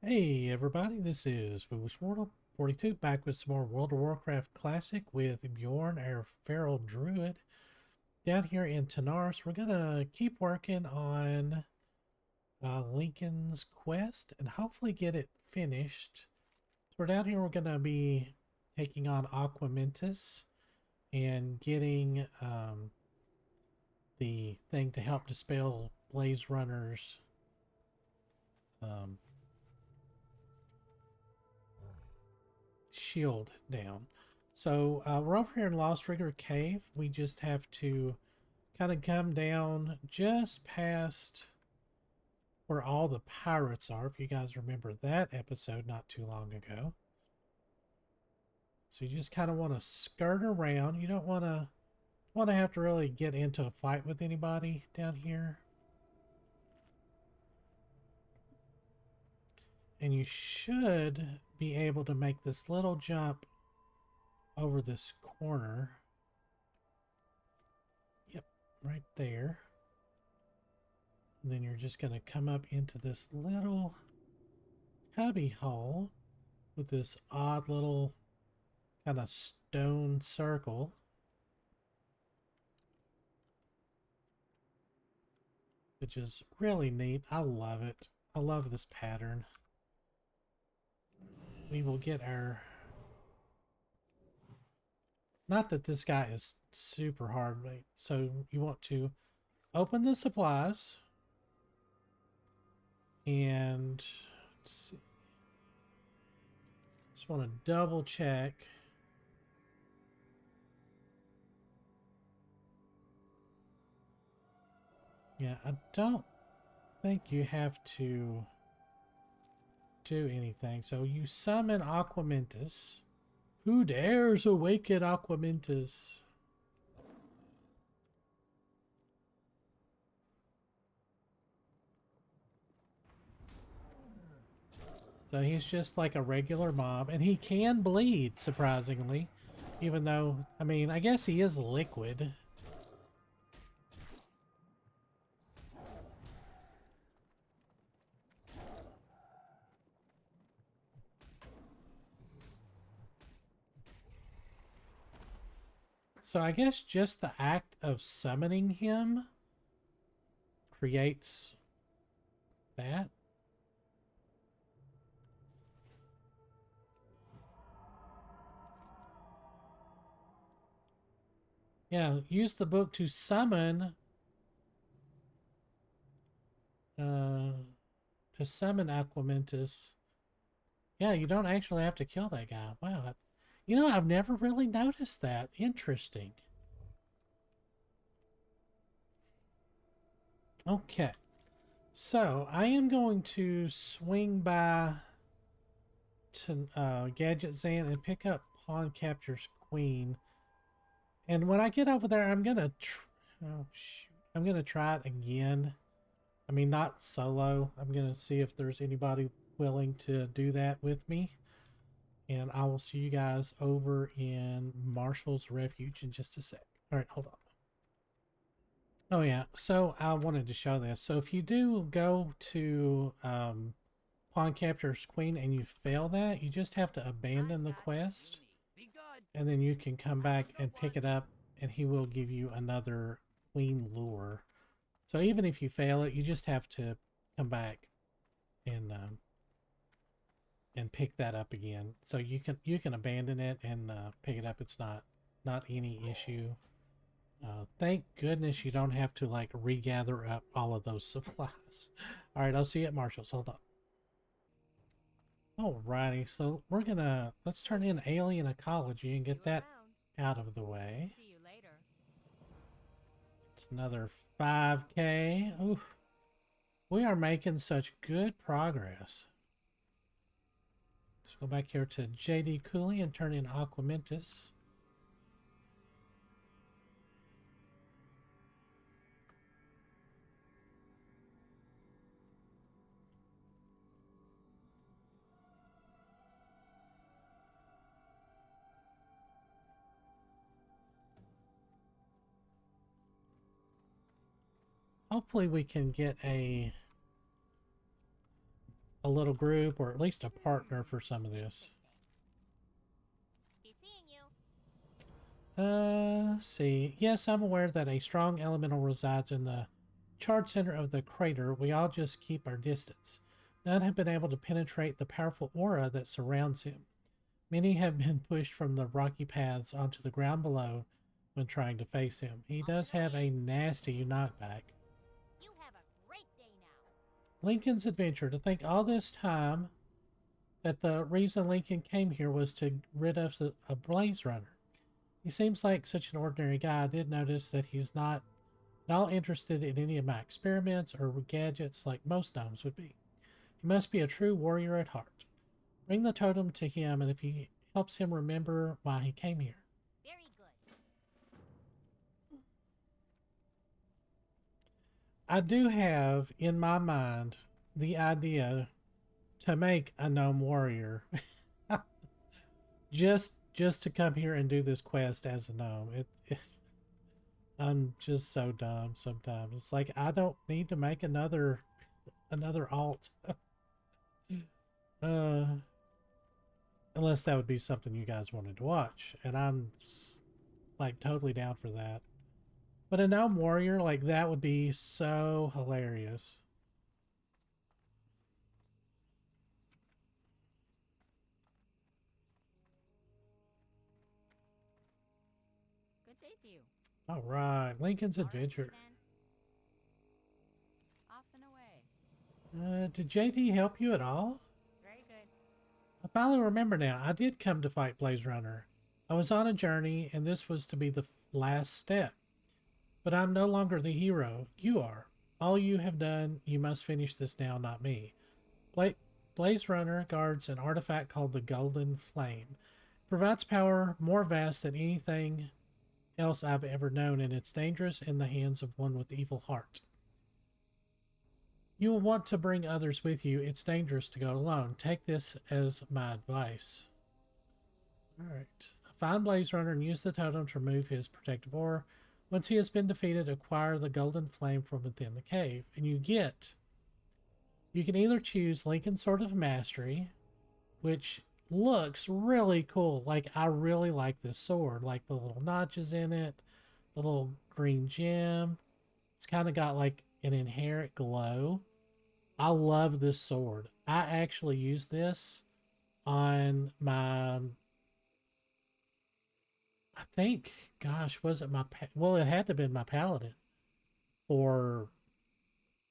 Hey everybody, this is Foolish Mortal 42 back with some more World of Warcraft Classic with Bjorn, our feral druid. Down here in Tanaris, we're gonna keep working on Linken's quest and hopefully get it finished. So we're down here, we're gonna be taking on Aquamentus and getting the thing to help dispel Blaze Runner's um, shield down. So we're over here in Lost Rigger Cave. We just have to kind of come down just past where all the pirates are, if you guys remember that episode not too long ago. So you just kind of want to skirt around. You don't want to have to really get into a fight with anybody down here. And you should be able to make this little jump over this corner. Yep, right there. And then you're just going to come up into this little cubby hole with this odd little kind of stone circle. Which is really neat. I love it. I love this pattern. We will get our... Not that this guy is super hard, right? So you want to open the supplies. And let's see. Just want to double check. Yeah, I don't think you have to do anything. So you summon Aquamentus. Who dares awaken Aquamentus? So he's just like a regular mob, and he can bleed, surprisingly. Even though, I mean, I guess he is liquid. So I guess just the act of summoning him creates that. Yeah, use the book to summon uh Aquamentus. Yeah, you don't actually have to kill that guy. Wow. You know, I've never really noticed that. Interesting. Okay. So, I am going to swing by to Gadget Zan and pick up Pawn Capture's Queen. And when I get over there, I'm gonna oh shoot. I'm gonna try it again. I mean, not solo. I'm gonna see if there's anybody willing to do that with me. And I will see you guys over in Marshall's Refuge in just a sec. All right, hold on. Oh yeah, so I wanted to show this. So if you do go to Pawn Capture's Queen and you fail that, you just have to abandon the quest. And then you can come back and pick it up and he will give you another Queen lure. So even if you fail it, you just have to come back and pick that up again. So you can abandon it and pick it up. It's not any issue. Thank goodness you don't have to like regather up all of those supplies. All right, I'll see you at Marshall's. Hold on. Alrighty, so let's turn in alien ecology and get that out of the way. See you later. It's another 5K. Oof. We are making such good progress. Let's go back here to JD Cooley and turn in Aquamentus. Hopefully we can get a a little group or at least a partner for some of this. Be seeing you. See. Yes, I'm aware that a strong elemental resides in the charred center of the crater. We all just keep our distance. None have been able to penetrate the powerful aura that surrounds him. Many have been pushed from the rocky paths onto the ground below when trying to face him. He does have a nasty knockback. You have a great day now. Lincoln's adventure. To think all this time that the reason Lincoln came here was to rid us of a blaze runner. He seems like such an ordinary guy. I did notice that he's not at all interested in any of my experiments or gadgets like most gnomes would be. He must be a true warrior at heart. Bring the totem to him, and if he helps him remember why he came here. Very good. I do have in my mind the idea to make a gnome warrior. just to come here and do this quest as a gnome. I'm just so dumb sometimes. It's like I don't need to make another alt. uh Unless that would be something you guys wanted to watch, and I'm like totally down for that. But a gnome warrior, like that would be so hilarious. Good day to you. All right, Lincoln's Adventure. Off and away. Did JD help you at all? Very good. I finally remember now. I did come to fight Blaze Runner. I was on a journey, and this was to be the last step. But I'm no longer the hero. You are. All you have done, you must finish this now, not me. Blaze Runner guards an artifact called the Golden Flame. It provides power more vast than anything else I've ever known, and it's dangerous in the hands of one with evil heart. You will want to bring others with you. It's dangerous to go alone. Take this as my advice. Alright. Find Blaze Runner and use the totem to remove his protective aura. Once he has been defeated, acquire the golden flame from within the cave. And you can either choose Linken's Sword of Mastery, which looks really cool. Like, I really like this sword. Like, the little notches in it, the little green gem. It's kind of got, like, an inherent glow. I love this sword. I actually use this on my... I think, gosh, was it my... Well, it had to have been my paladin. Or,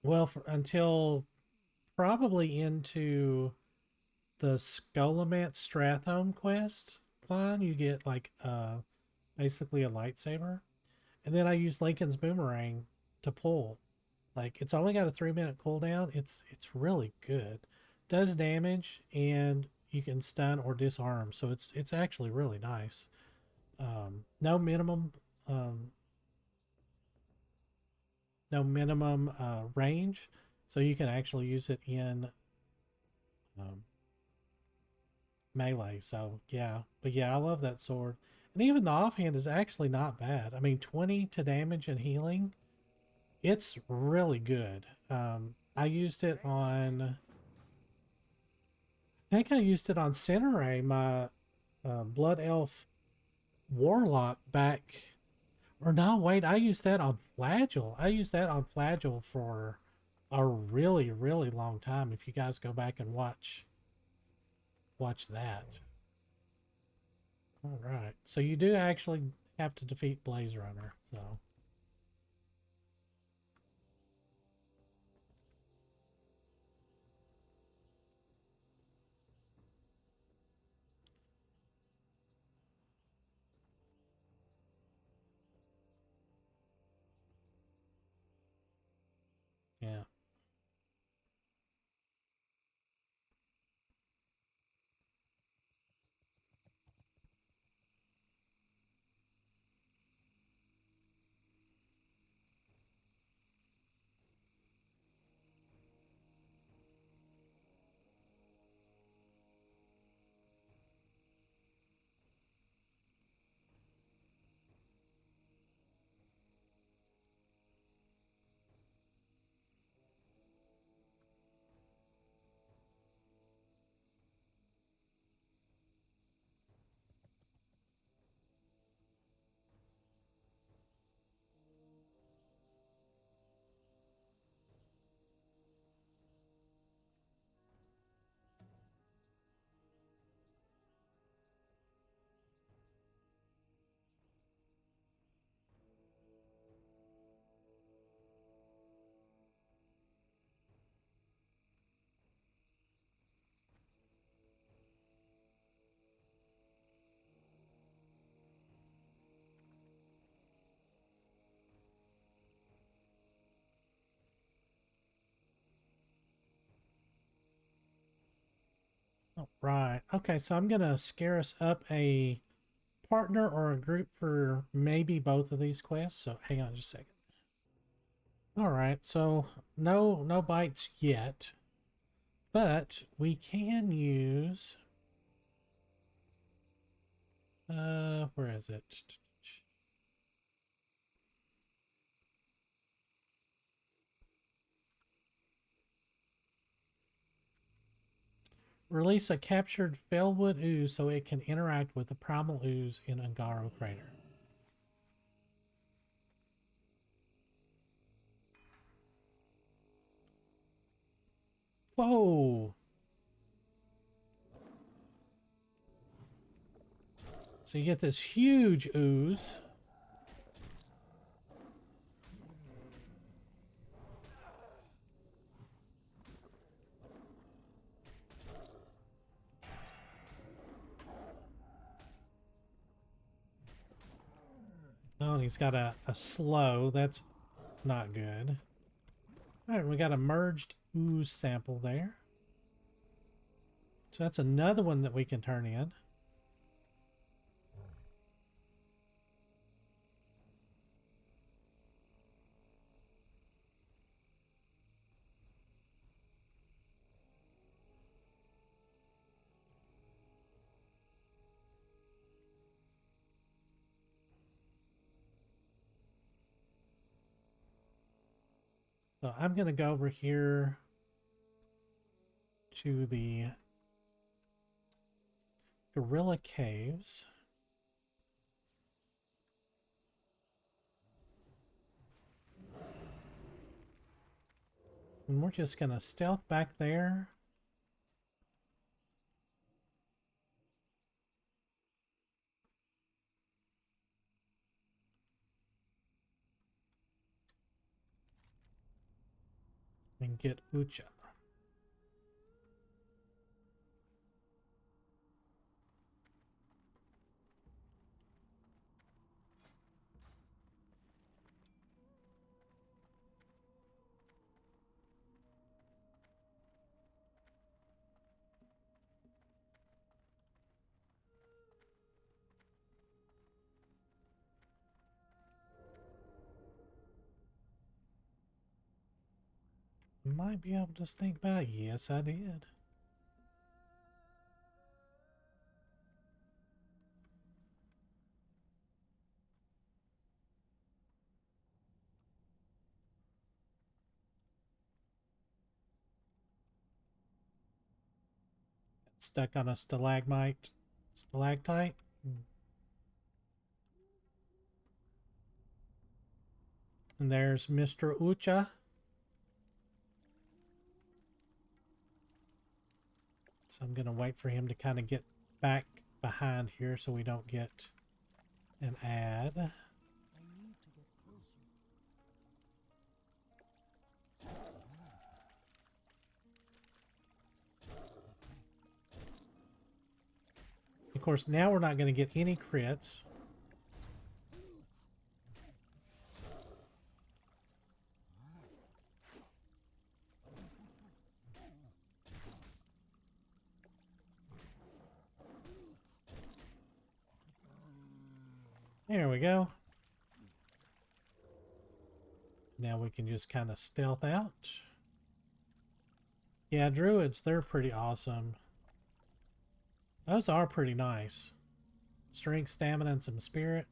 well, until probably into the Skullomant Strathome quest line, you get like basically a lightsaber. And then I use Lincoln's boomerang to pull. Like it's only got a 3-minute cooldown. It's really good. Does damage and you can stun or disarm. So it's actually really nice. No minimum um, no minimum range. So you can actually use it in um, melee. So yeah, but yeah, I love that sword. And even the offhand is actually not bad. I mean, 20 to damage and healing, it's really good. I used it on, I think I used it on Cineray, my Blood Elf Warlock back, or no, wait, I used that on Flagell. I used that on Flagell for a really, really long time. If you guys go back and watch that. All right. So you do actually have to defeat Blaze Runner. So yeah. All right. Okay, so I'm gonna scare us up a partner or a group for maybe both of these quests. So hang on just a second. All right, so no bites yet, but we can use where is it? Release a captured Felwood ooze so it can interact with the primal ooze in Ungaro Crater. Whoa! So you get this huge ooze. Oh, and he's got a slow. That's not good. All right, we got a merged ooze sample there. So that's another one that we can turn in. So I'm going to go over here to the Gorilla Caves. And we're just going to stealth back there. And get Ucha. Might be able to sneak by. Yes, I did. Stuck on a stalagmite. Stalactite. And there's Mr. Ucha. So I'm going to wait for him to kind of get back behind here so we don't get an ad. I need to get closer. Of course, now we're not going to get any crits. There we go. Now we can just kind of stealth out. Yeah, druids, they're pretty awesome. Those are pretty nice. Strength, stamina, and some spirit.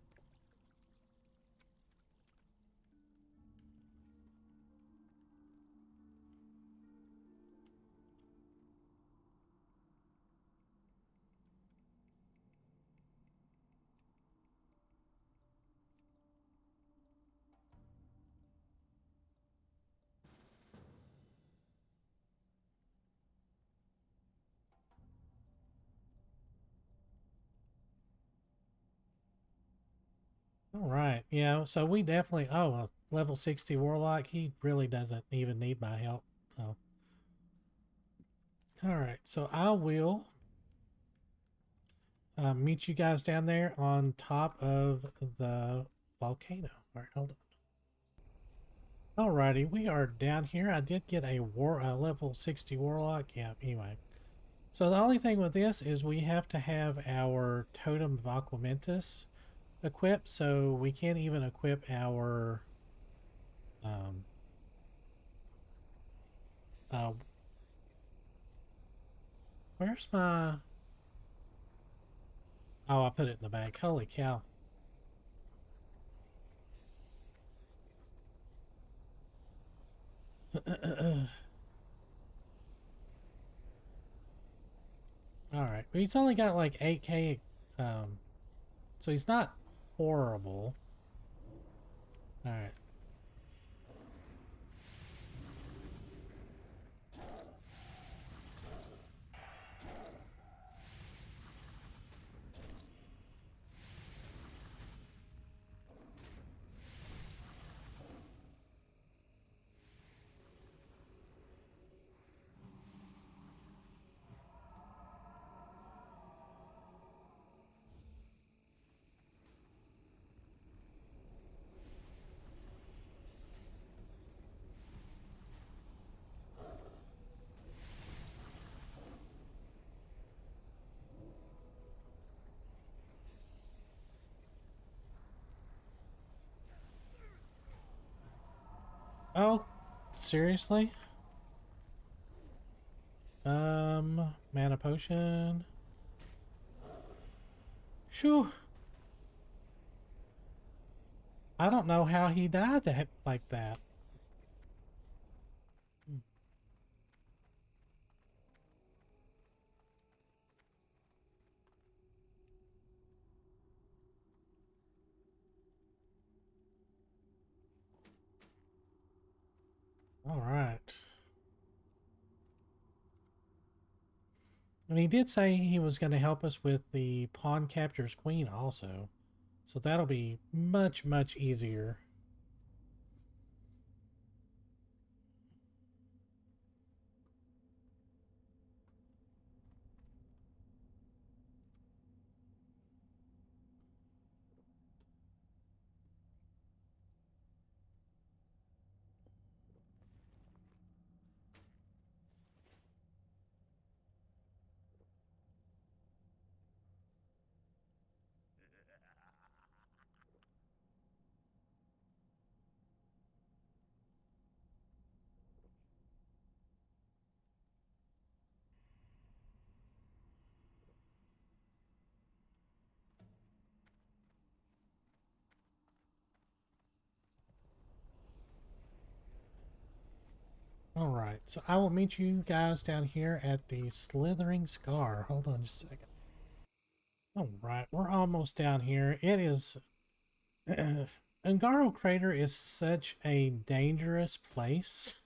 All right. Yeah, so we definitely... Oh, a level 60 warlock. He really doesn't even need my help. So. All right. So I will meet you guys down there on top of the volcano. All right, hold on. Alrighty, we are down here. I did get a level 60 warlock. Yeah, anyway. So the only thing with this is we have to have our Totem of Aquamentus equipped, so we can't even equip our um uh where's my oh, I put it in the bag. Holy cow. Alright. He's only got like 8k so he's not horrible. Alright. Oh, seriously? Mana potion. Shoo. I don't know how he died that like that. All right. And he did say he was going to help us with the Pawn Captures Queen also. So that'll be much, much easier. All right. So I will meet you guys down here at the Slithering Scar. Hold on just a second. All right. We're almost down here. It is... Ungaro Crater is such a dangerous place.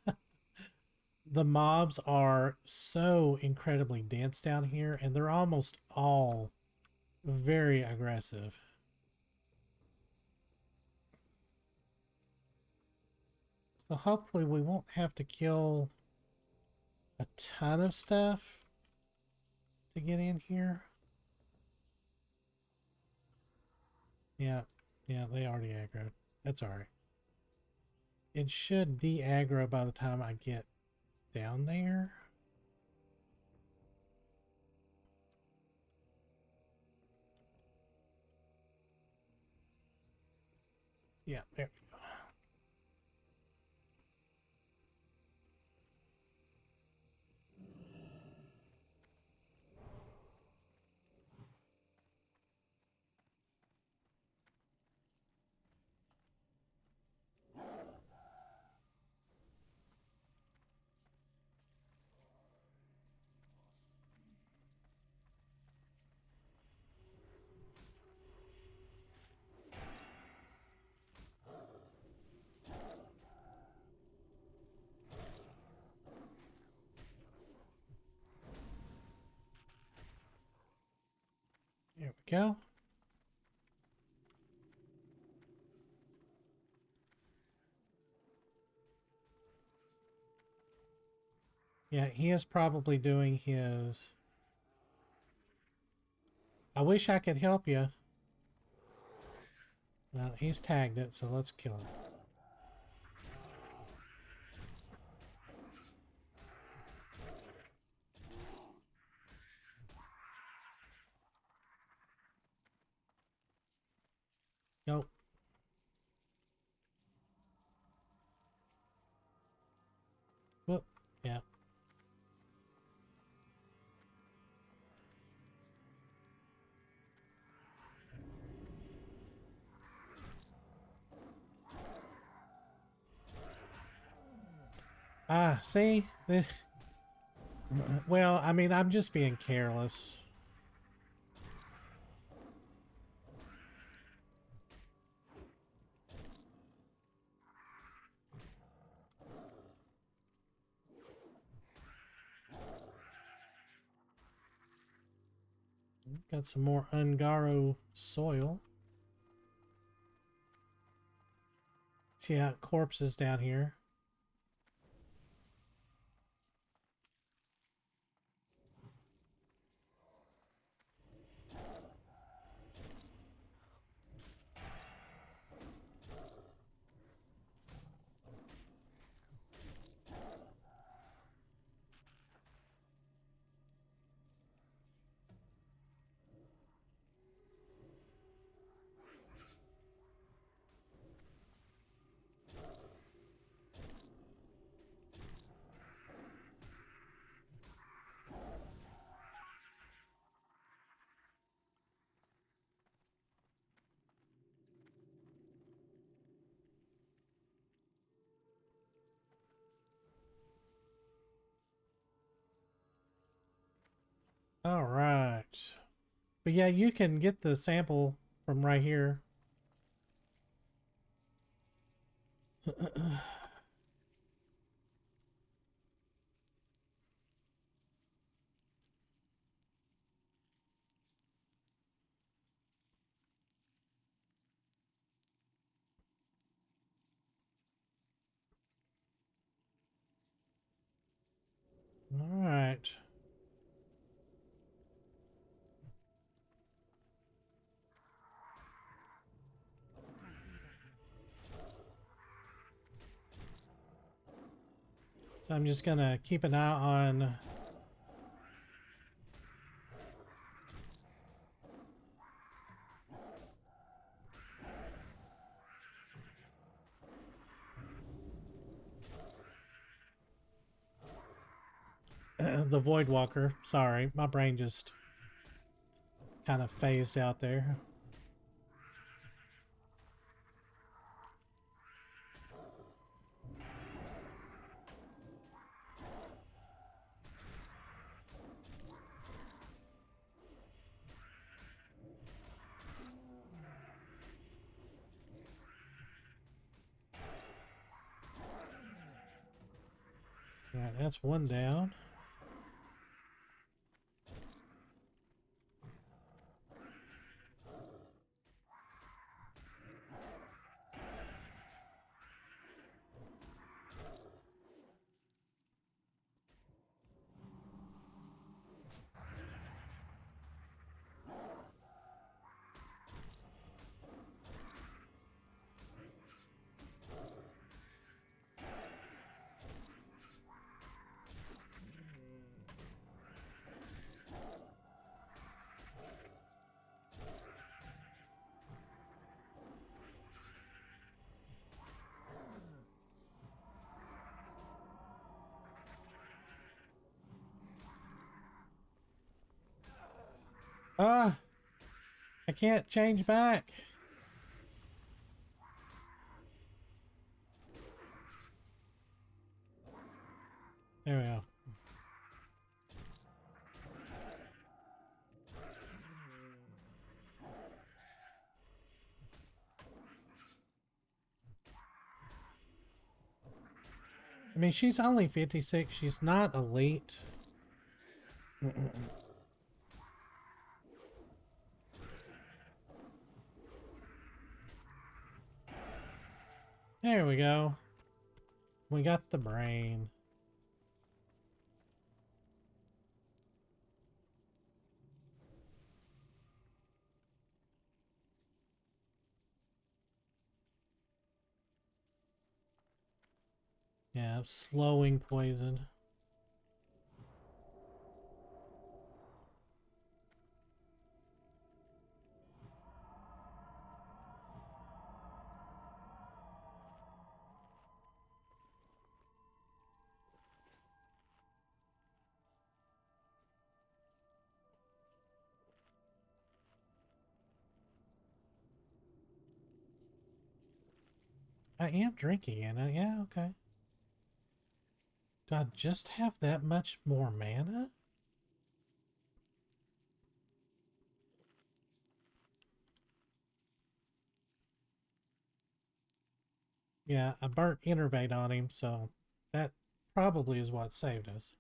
The mobs are so incredibly dense down here, and they're almost all very aggressive. So hopefully we won't have to kill a ton of stuff to get in here. Yeah, yeah, they already aggroed. That's alright. It should de-aggro by the time I get down there. Yeah, there we go. There we go. Yeah, he is probably doing his... I wish I could help you. Well, he's tagged it, so let's kill him. Yeah. Ah, see? This, well, I mean, I'm just being careless. Got some more Ungaro soil. See how corpses down here. All right. But yeah, you can get the sample from right here. All right. So I'm just gonna keep an eye on the Void Walker. Sorry, my brain just kind of phased out there. All right, that's one down. Ah, I can't change back. There we go. I mean, she's only 56. She's not elite. There we go. We got the brain. Yeah, slowing poison. I am drinking it. Yeah, okay. Do I just have that much more mana? Yeah, I burnt Innervate on him, so that probably is what saved us.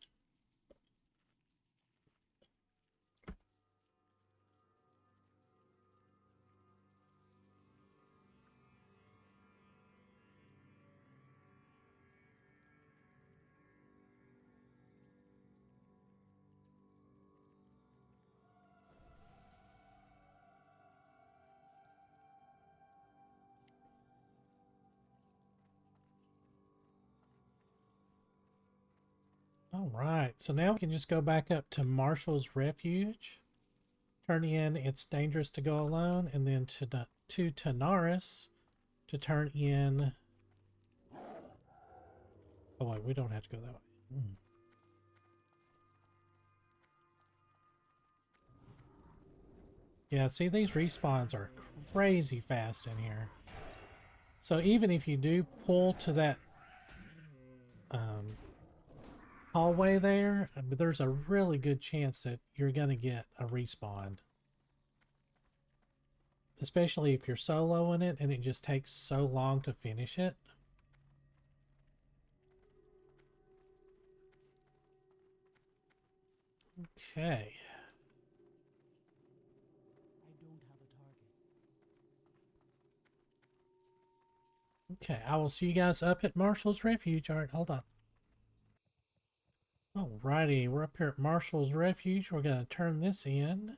All right, so now we can just go back up to Marshall's Refuge, turn in It's Dangerous to Go Alone, and then to Tanaris to turn in... Oh wait, we don't have to go that way. Yeah, see, these respawns are crazy fast in here. So even if you do pull to that hallway there, there's a really good chance that you're going to get a respawn. Especially if you're soloing it and it just takes so long to finish it. Okay. I don't have a target. Okay, I will see you guys up at Marshall's Refuge. All right, hold on. Alrighty, we're up here at Marshall's Refuge. We're going to turn this in.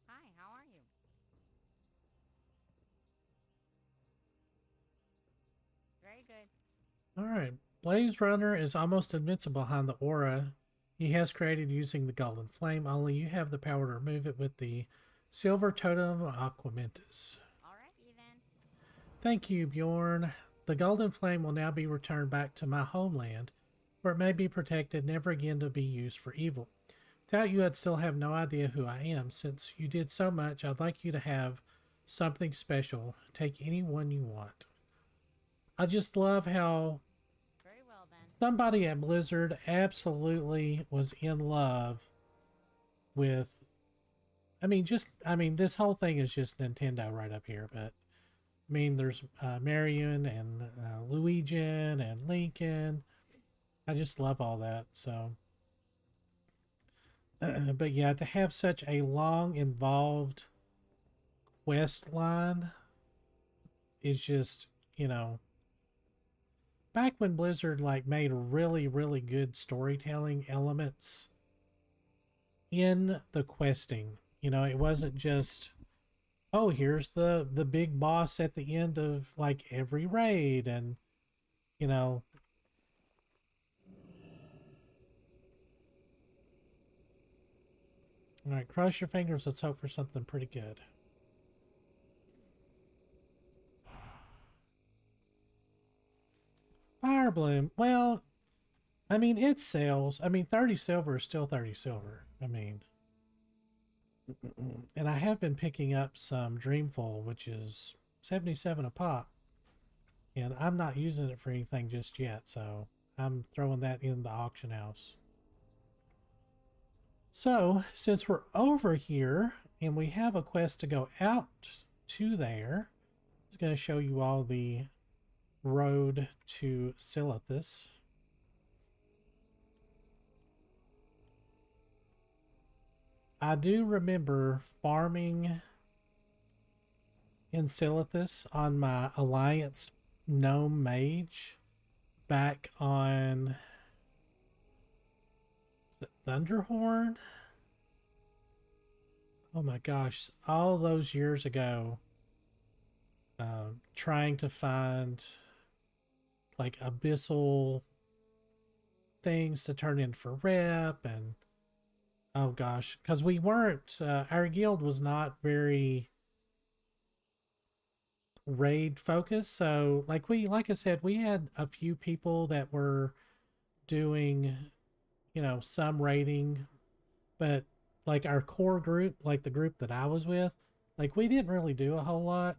Hi, how are you? Very good. Alright, Blaze Runner is almost invincible behind the aura he has created using the Golden Flame. Only you have the power to remove it with the Silver Totem of Aquamentus. Alrighty then. Thank you, Bjorn. The Golden Flame will now be returned back to my homeland, where it may be protected, never again to be used for evil. Without you, I'd still have no idea who I am. Since you did so much, I'd like you to have something special. Take any one you want. I just love how Very well then. somebody at Blizzard absolutely was in love with... I mean, this whole thing is just Nintendo right up here, but... I mean, there's Marion and Luigian and Linken. I just love all that, so... but yeah, to have such a long, involved quest line is just, you know... Back when Blizzard, like, made really, really good storytelling elements in the questing. You know, it wasn't just... Oh, here's the big boss at the end of like every raid, and you know. All right, cross your fingers. Let's hope for something pretty good. Fire Bloom. Well, I mean, it sells. I mean, 30 silver is still 30 silver. I mean, and I have been picking up some Dreamful, which is 77 a pop. And I'm not using it for anything just yet, so I'm throwing that in the auction house. So, since we're over here and we have a quest to go out to there, I'm just going to show you all the road to Silithus. I do remember farming in Silithus on my Alliance Gnome Mage back on Thunderhorn. Oh my gosh, all those years ago, trying to find like abyssal things to turn in for rep, and oh gosh, because we weren't, our guild was not very raid focused. So like I said, we had a few people that were doing, you know, some raiding, but like our core group, like the group that I was with, like we didn't really do a whole lot.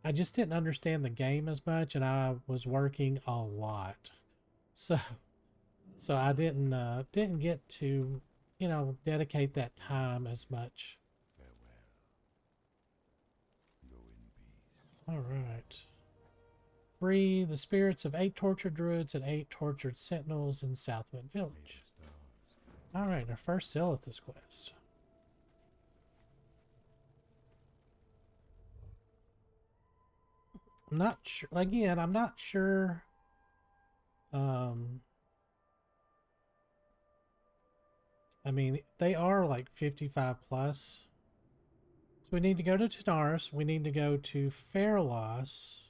I just didn't understand the game as much, and I was working a lot. So I didn't get to, dedicate that time as much. Farewell. Go in peace. All right. Free the spirits of 8 tortured druids and 8 tortured sentinels in Southwind May the Village. stars guide All right, our first Silithus quest. I'm not sure. Again, I'm not sure. Um, I mean, they are like 55 plus. So we need to go to Tanaris. We need to go to Fairloss.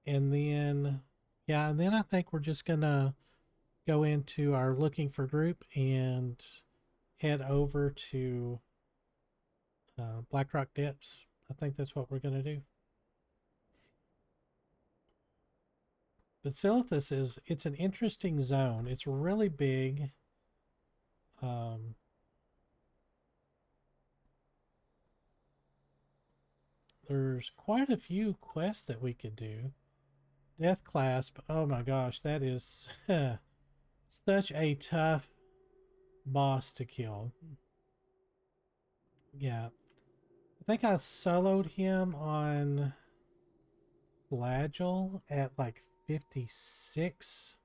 And then, yeah, and then I think we're just going to go into our looking for group and head over to Blackrock Depths. I think that's what we're going to do. But Silithus it's an interesting zone. It's really big. There's quite a few quests that we could do. Death Clasp, oh my gosh, that is such a tough boss to kill. Yeah. I think I soloed him on Flagell at like 56.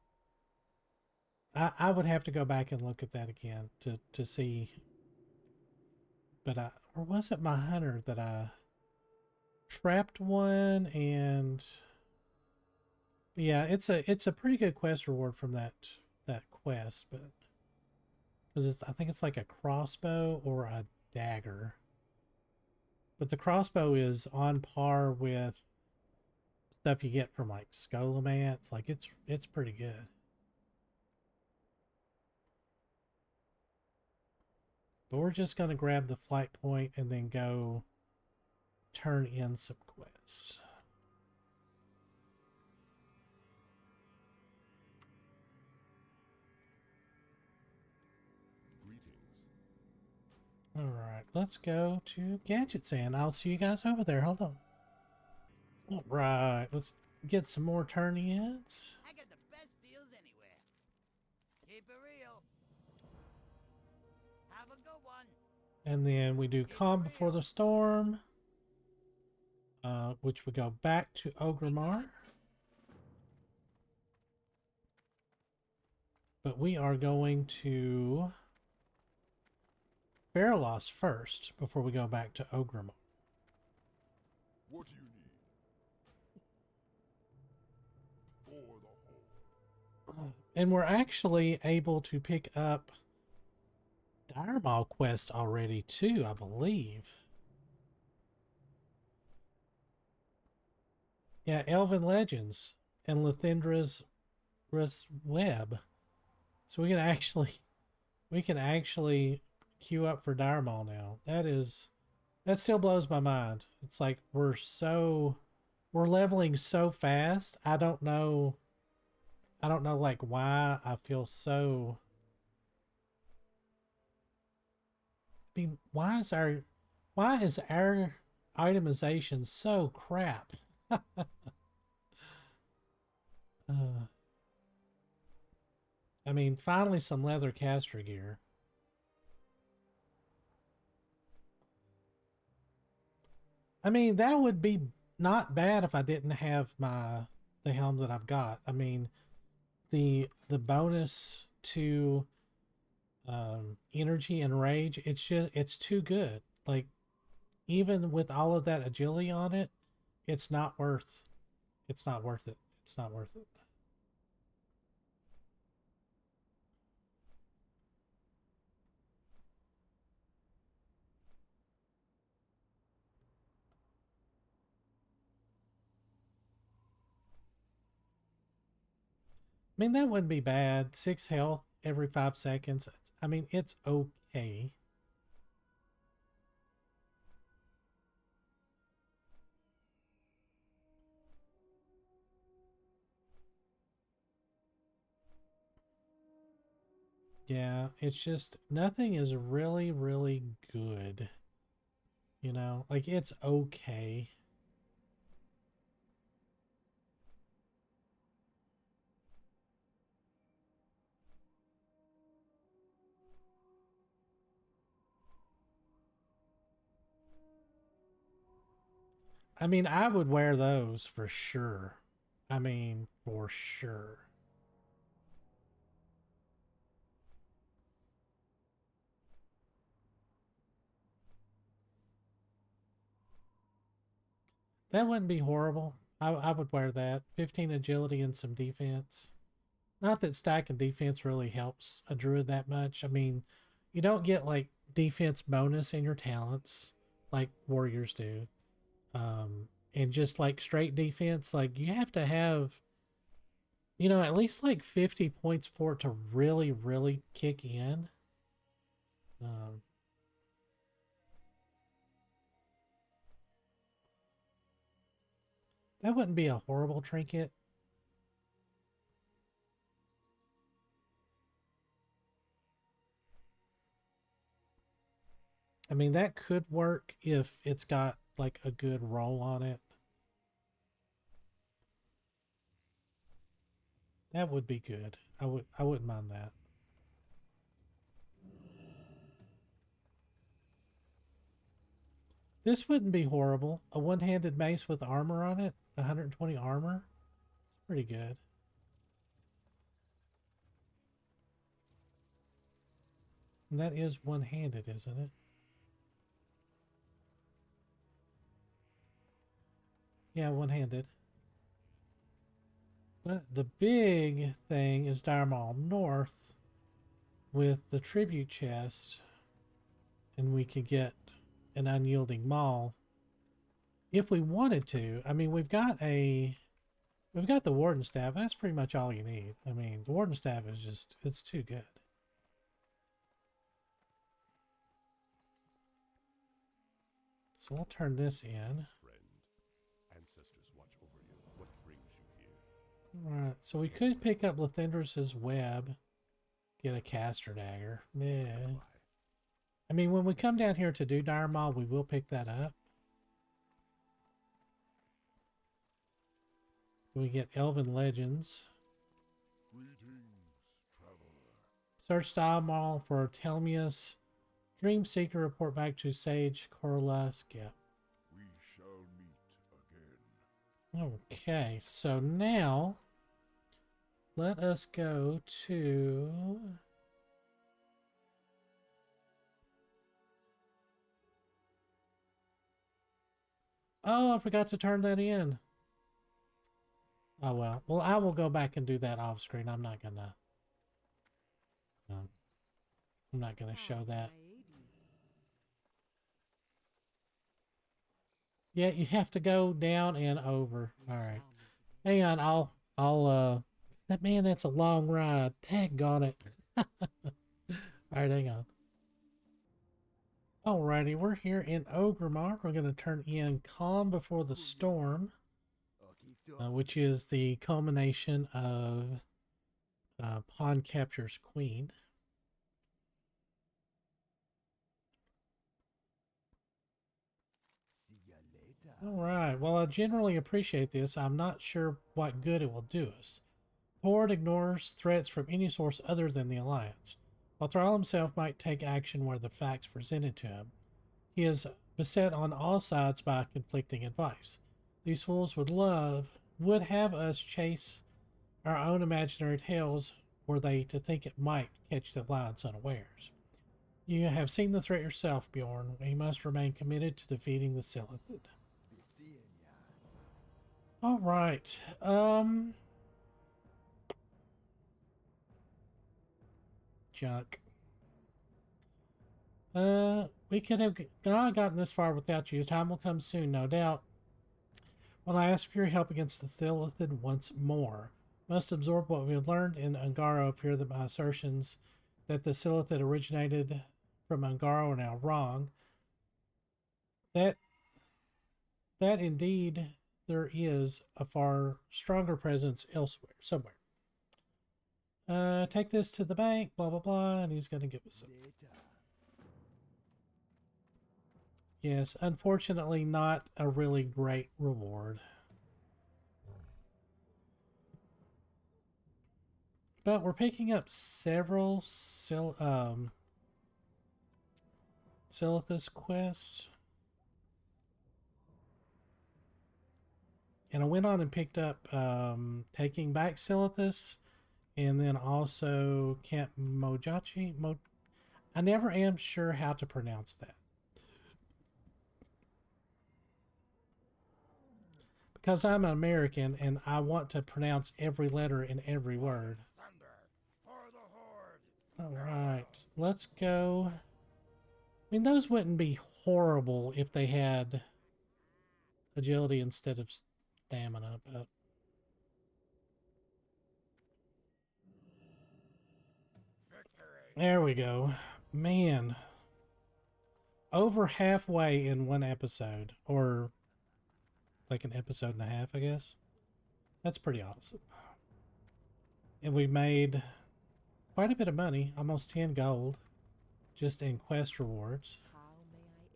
I would have to go back and look at that again to see. But or was it my hunter that I trapped one? And yeah, it's a pretty good quest reward from that quest, but because I think it's like a crossbow or a dagger. But the crossbow is on par with stuff you get from like Scholomance. Like it's pretty good. But we're just gonna grab the flight point and then go turn in some quests. All right, let's go to Gadget Sand. I'll see you guys over there. Hold on. All right, let's get some more turn-ins. I got the best deals anywhere. Keep it real. Have a good one. And then we do Calm Before the Storm, which we go back to Ogremar. But we are going to Fairloss first before we go back to Ogremar. What do you need? For the whole. And we're actually able to pick up Dire Maul quest already too, I believe. Yeah, Elven Legends and Lathindra's Web. So we can actually queue up for Dire Maul now. That still blows my mind. It's like we're leveling so fast. I don't know like why I feel so. I mean, why is our itemization so crap? I mean, finally some leather caster gear. I mean, that would be not bad if I didn't have the helm that I've got. I mean, the bonus to energy and rage, it's too good. Like, even with all of that agility on it, it's not worth it. It's not worth it. I mean, that wouldn't be bad. 6 health every 5 seconds. I mean, it's okay. Yeah, it's just nothing is really, really good. You know, like it's okay. I mean, I would wear those for sure. I mean, for sure. That wouldn't be horrible. I would wear that. 15 agility and some defense. Not that stacking defense really helps a druid that much. I mean, you don't get like defense bonus in your talents like warriors do. And just like straight defense, like you have to have, you know, at least like 50 points for it to really, really kick in. Um, that wouldn't be a horrible trinket. I mean, that could work if it's got like a good roll on it. That would be good. I wouldn't mind that. This wouldn't be horrible. A one-handed mace with armor on it, 120 armor. It's pretty good. And that is one-handed, isn't it? Yeah, one-handed. But the big thing is Dire Maul North with the tribute chest, and we could get an unyielding maul if we wanted to. I mean, we've got the warden staff. That's pretty much all you need. I mean, the warden staff is just, it's too good. So we'll turn this in. Ancestors watch over you. What brings you here? Alright, so we could pick up Lathendrus's web, get a caster dagger. Meh. I mean, when we come down here to do Dire Maul, we will pick that up. We get Elven Legends. Greetings, traveler. Search Dire Maul for Telmius. Dream Seeker, report back to Sage Corlask. Yep. We shall meet again. Okay, so now let us go to... Oh, I forgot to turn that in. Oh well. Well, I will go back and do that off screen. I'm not gonna show that. Yeah, you have to go down and over. All right. Hang on, that man, that's a long ride. Daggone it. All right, hang on. Alrighty, we're here in Ogremar. We're going to turn in Calm Before the Storm, which is the culmination of Pawn Captures Queen. Alright, well, I generally appreciate this. I'm not sure what good it will do us. Horde ignores threats from any source other than the Alliance. While Thrall himself might take action where the facts presented to him, he is beset on all sides by conflicting advice. These fools would have us chase our own imaginary tails were they to think it might catch the Alliance unawares. You have seen the threat yourself, Bjorn. We must remain committed to defeating the Silithid. Alright, junk. We could have not gotten this far without you. Time will come soon, no doubt. When I ask for your help against the Silithid once more, must absorb what we have learned in Ungaro. Fear that my assertions that the Silithid originated from Ungaro are now wrong. That indeed there is a far stronger presence elsewhere, somewhere. Take this to the bank, blah, blah, blah, and he's going to give us some. Yes, unfortunately not a really great reward. But we're picking up several Silithus quests. And I went on and picked up Taking Back Silithus, and then also Camp Mojachi. I never am sure how to pronounce that. Because I'm an American and I want to pronounce every letter in every word. Thunder for the Horde. Alright, let's go. I mean, those wouldn't be horrible if they had agility instead of stamina, but... Victory. There we go. Man. Over halfway in one episode. Or like an episode and a half, I guess. That's pretty awesome. And we've made quite a bit of money. Almost 10 gold. Just in quest rewards. How may I aid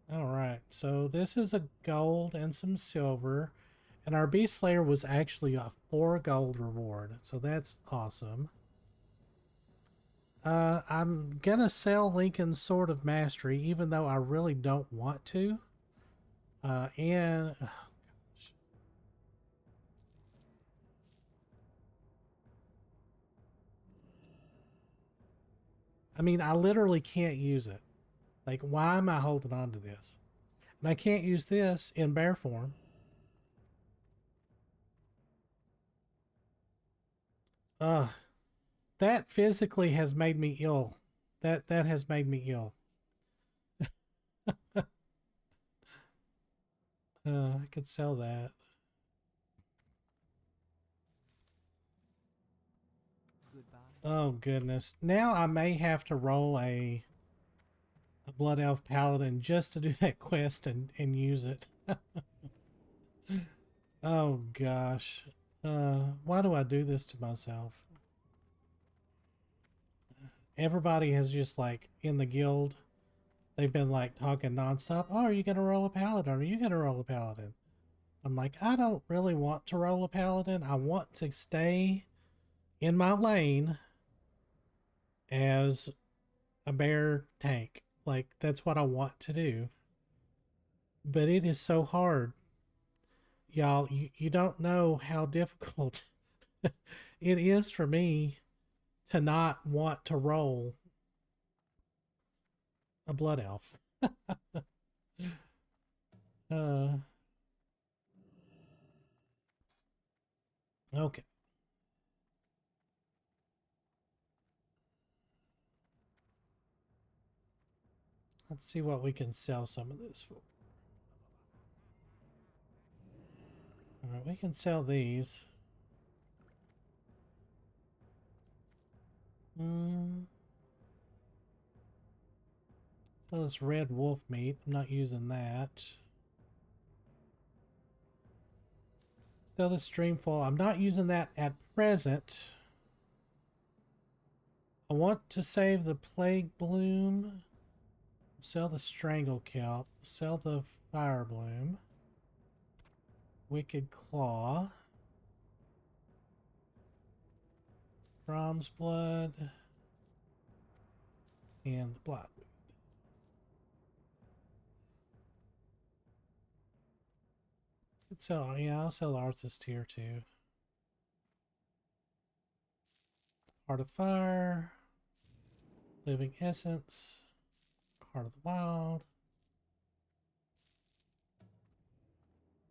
you? Alright, so this is a gold and some silver. And our Beast Slayer was actually a 4 gold reward. So that's awesome. I'm gonna sell Linken's Sword of Mastery, even though I really don't want to. Oh, gosh. I mean, I literally can't use it. Like, why am I holding on to this? And I can't use this in bear form. Ugh. That physically has made me ill. That has made me ill. I could sell that. Goodbye. Oh goodness. Now I may have to roll a Blood Elf Paladin just to do that quest and use it. Oh gosh. Why do I do this to myself? Everybody has just like in the guild, they've been like talking nonstop. Oh, are you gonna roll a paladin? Are you gonna roll a paladin? I'm like, I don't really want to roll a paladin. I want to stay in my lane as a bear tank. Like, that's what I want to do. But it is so hard. Y'all, you don't know how difficult it is for me to not want to roll a blood elf. Okay. Let's see what we can sell some of this for. Alright, we can sell these. So this red wolf meat, I'm not using that. Sell the streamfall, I'm not using that at present. I want to save the plague bloom. Sell the strangle kelp. Sell the fire bloom. Wicked claw. Brahm's blood. And the blood. So yeah, I'll sell the artist here too. Heart of Fire. Living Essence. Heart of the Wild.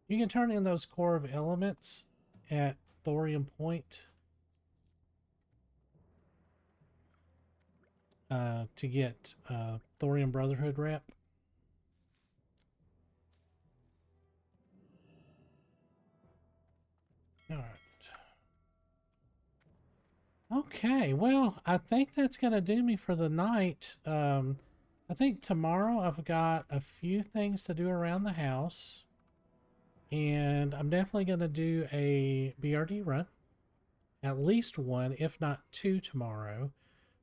You can turn in those core of elements at Thorium Point to get Thorium Brotherhood rep. Alright. Okay, well, I think that's going to do me for the night. I think tomorrow I've got a few things to do around the house. And I'm definitely going to do a BRD run. At least one, if not two tomorrow.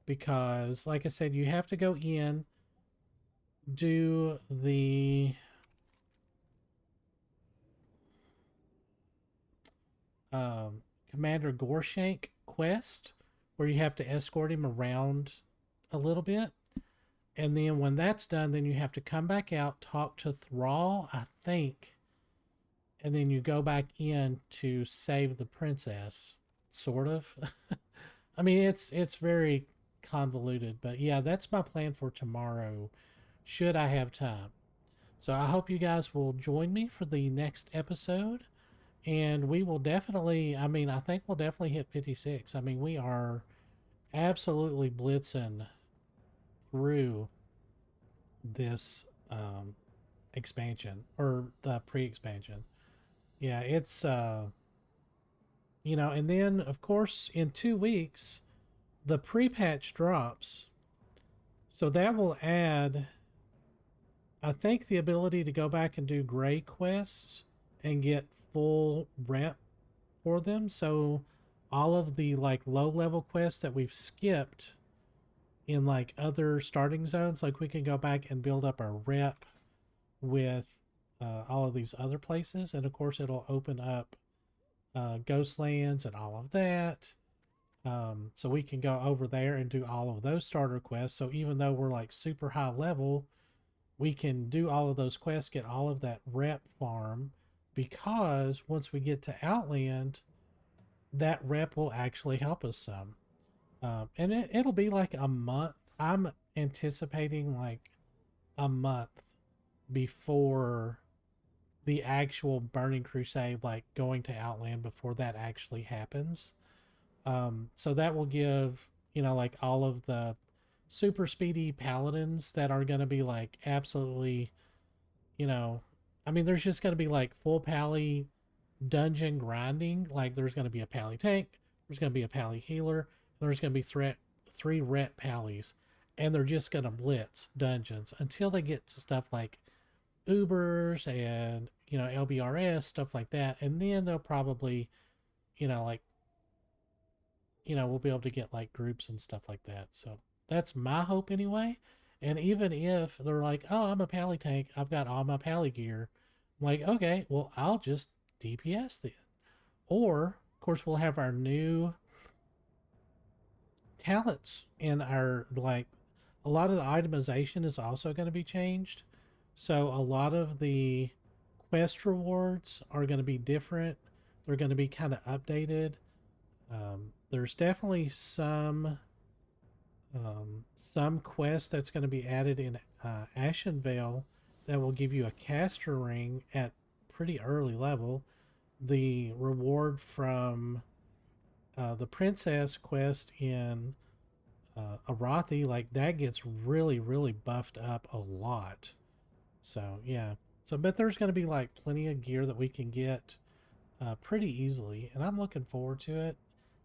Because, like I said, you have to go in do the Commander Gorshank quest where you have to escort him around a little bit. And then when that's done, then you have to come back out, talk to Thrall, I think, and then you go back in to save the princess, sort of. I mean, it's very convoluted, but yeah, that's my plan for tomorrow, should I have time. So I hope you guys will join me for the next episode, and we will definitely, I mean, I think we'll definitely hit 56. I mean, we are absolutely blitzing through this expansion or the pre-expansion. Yeah, it's you know, and then of course in 2 weeks the pre-patch drops. So that will add, I think, the ability to go back and do gray quests and get full rep for them. So all of the like low level quests that we've skipped in like other starting zones, like we can go back and build up our rep with all of these other places. And of course it'll open up Ghostlands and all of that. So we can go over there and do all of those starter quests. So even though we're like super high level, we can do all of those quests, get all of that rep farm, because once we get to Outland, that rep will actually help us some. And it'll be like a month. I'm anticipating like a month before the actual Burning Crusade, like going to Outland, before that actually happens. So that will give, you know, like all of the super speedy paladins that are going to be like absolutely, you know, I mean, there's just going to be like full pally dungeon grinding. Like there's going to be a pally tank, there's going to be a pally healer, there's going to be 3 ret pallies, and they're just going to blitz dungeons until they get to stuff like Ubers and, you know, LBRS, stuff like that. And then they'll probably, you know, like, you know, we'll be able to get like groups and stuff like that. So that's my hope anyway. And even if they're like, oh, I'm a pally tank, I've got all my pally gear, I'm like, okay, well, I'll just DPS then. Or, of course, we'll have our new talents in our, like, a lot of the itemization is also going to be changed. So a lot of the quest rewards are going to be different. They're going to be kind of updated. There's definitely some quest that's going to be added in Ashenvale that will give you a caster ring at pretty early level. The reward from the princess quest in Arathi, like that gets really, really buffed up a lot. So yeah, so but there's going to be like plenty of gear that we can get pretty easily, and I'm looking forward to it.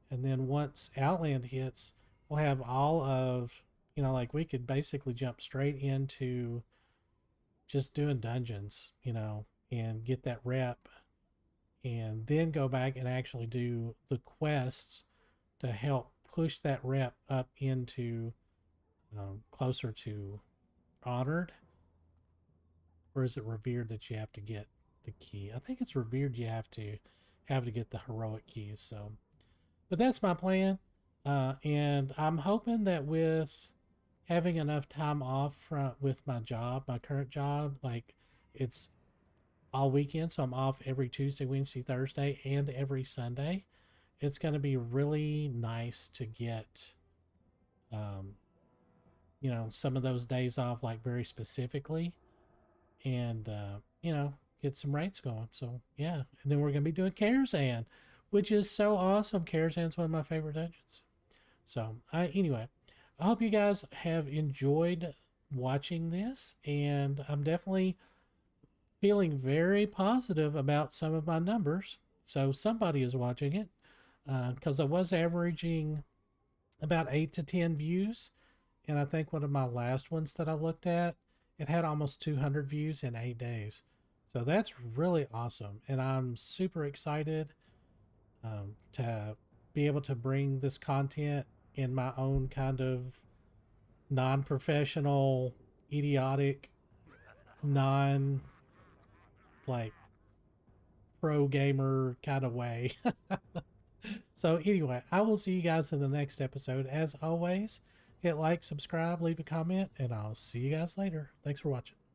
And then once Outland hits, we'll have all of, you know, like we could basically jump straight into just doing dungeons, you know, and get that rep, and then go back and actually do the quests to help push that rep up into closer to honored. Or is it revered that you have to get the key? I think it's revered you have to get the heroic keys. So, but that's my plan. And I'm hoping that with having enough time off with my job, my current job, like it's all weekend, so I'm off every Tuesday, Wednesday, Thursday, and every Sunday. It's going to be really nice to get, um, you know, some of those days off, like very specifically, and you know, get some rates going. So yeah, and then we're going to be doing Karazhan, which is so awesome. Karazhan's one of my favorite dungeons. So anyway, I hope you guys have enjoyed watching this, and I'm definitely feeling very positive about some of my numbers. So somebody is watching it, because I was averaging about 8 to 10 views, and I think one of my last ones that I looked at, it had almost 200 views in 8 days. So that's really awesome, and I'm super excited to be able to bring this content in my own kind of non-professional, idiotic non like pro gamer kind of way. So anyway, I will see you guys in the next episode. As always, hit like, subscribe, leave a comment, and I'll see you guys later. Thanks for watching.